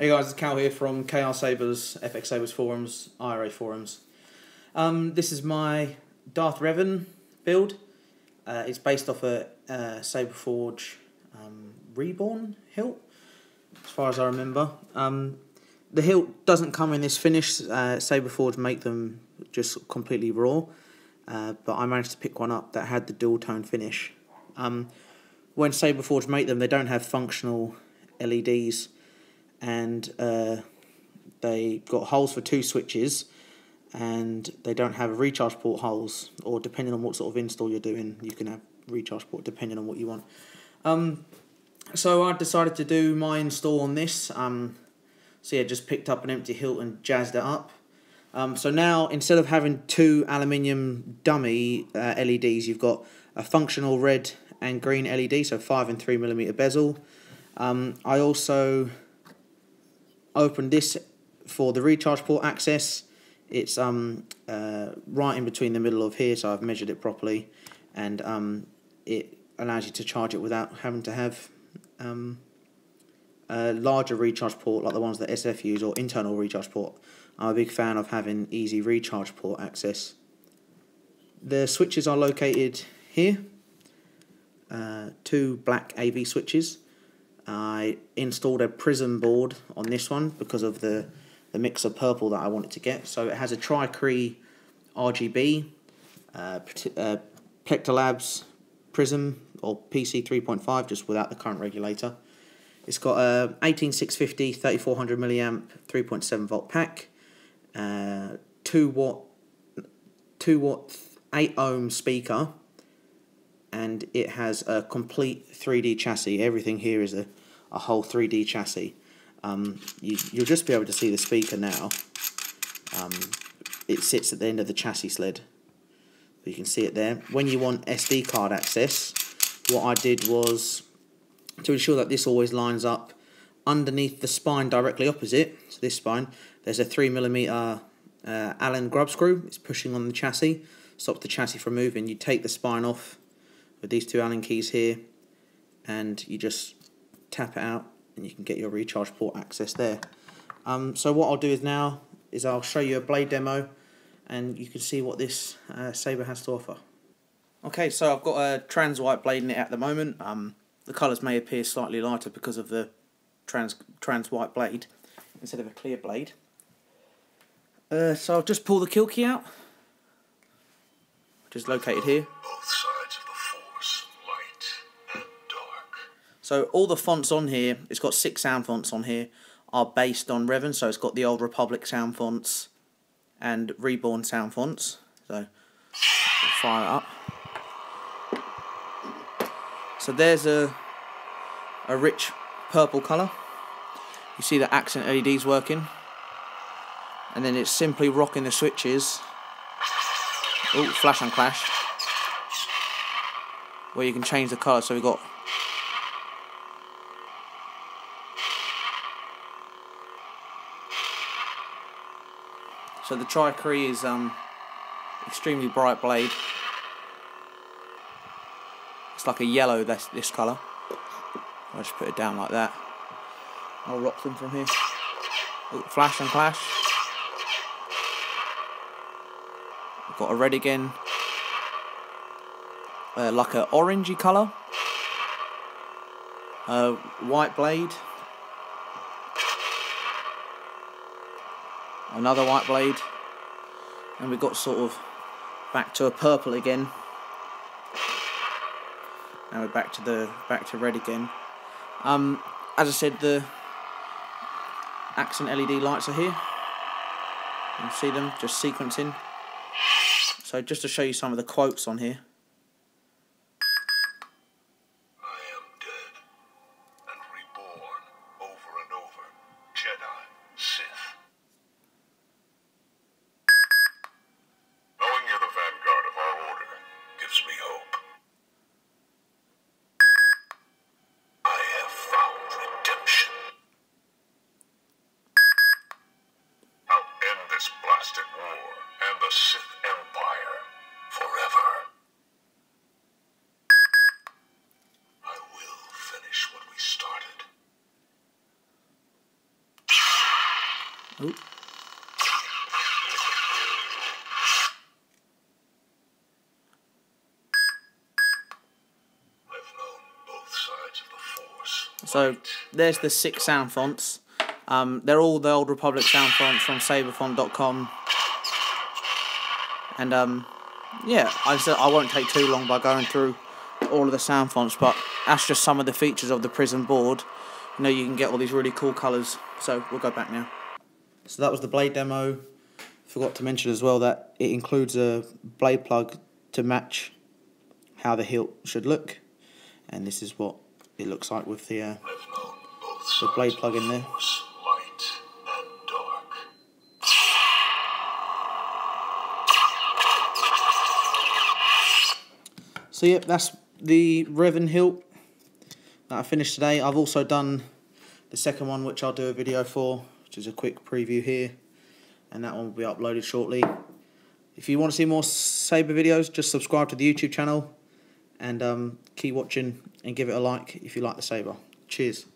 Hey guys, it's Cal here from KR Sabers, FX Sabers forums, IRA forums. This is my Darth Revan build. It's based off a Saberforge Reborn Hilt, as far as I remember. The hilt doesn't come in this finish. Saberforge make them just completely raw, but I managed to pick one up that had the dual tone finish. When Saberforge make them, they don't have functional LEDs, and they got holes for 2 switches, and they don't have recharge port holes, or depending on what sort of install you're doing, you can have recharge port depending on what you want. So I decided to do my install on this. So yeah, just picked up an empty hilt and jazzed it up. So now, instead of having 2 aluminium dummy LEDs, you've got a functional red and green LED, so 5 and 3mm bezel. I also opened this for the recharge port access. It's right in between the middle of here, so I've measured it properly, and it allows you to charge it without having to have a larger recharge port like the ones that SF use, or internal recharge port. I'm a big fan of having easy recharge port access. The switches are located here, 2 black AV switches. I installed a PRIZM board on this one because of the mix of purple that I wanted to get. So it has a Cree RGB, PlecterLabs PRIZM, or PC 3.5, just without the current regulator. It's got a 18650 3400 milliamp 3.7 volt pack, 2 watt 8 ohm speaker, and it has a complete 3D chassis. Everything here is a whole 3D chassis. You'll just be able to see the speaker now. It sits at the end of the chassis sled. You can see it there. When you want SD card access, what I did was, to ensure that this always lines up, underneath the spine directly opposite, so this spine, there's a 3mm Allen grub screw. It's pushing on the chassis, stops the chassis from moving. You take the spine off with these 2 Allen keys here, and you just tap it out, and you can get your recharge port access there. So what I'll do now is I'll show you a blade demo, and you can see what this Saber has to offer. Okay, so I've got a trans white blade in it at the moment. The colours may appear slightly lighter because of the trans white blade instead of a clear blade. So I'll just pull the kill key out, which is located here. Both sides of the Force, light and dark. So all the fonts on here, it's got 6 sound fonts on here, are based on Revan. So it's got the Old Republic sound fonts and Reborn sound fonts. So we'll fire it up. So there's a rich purple colour. You see the accent LEDs working, and then it's simply rocking the switches. Oh, flash and clash, where you can change the colour. So we've got the Cree is extremely bright blade. It's like a yellow, this colour. I'll just put it down like that. I'll rock them from here. Oh, flash and clash. I've got a red again. Like an orangey colour. White blade. Another white blade. And we've got sort of back to a purple again. Now we're back to red again. As I said, the accent LED lights are here. You can see them just sequencing. So just to show you some of the quotes on here. I am dead and reborn over and over. Jedi, Sith. Knowing you're the vanguard of our order gives me hope. I have found redemption. I'll end this blasted war and the Sith Empire forever. Ooh. So there's the 6 sound fonts. They're all the Old Republic sound fonts from saberfont.com. And yeah, I won't take too long by going through all of the sound fonts, but that's just some of the features of the PRIZM board. You know, you can get all these really cool colours. So we'll go back now. So that was the blade demo. Forgot to mention as well that it includes a blade plug to match how the hilt should look, and this is what it looks like with the blade plug in there. So yep, that's the Revan hilt that I finished today. I've also done the second one, which I'll do a video for, which is a quick preview here, and that one will be uploaded shortly. If you want to see more saber videos, just subscribe to the YouTube channel, and keep watching and give it a like if you like the saber. Cheers.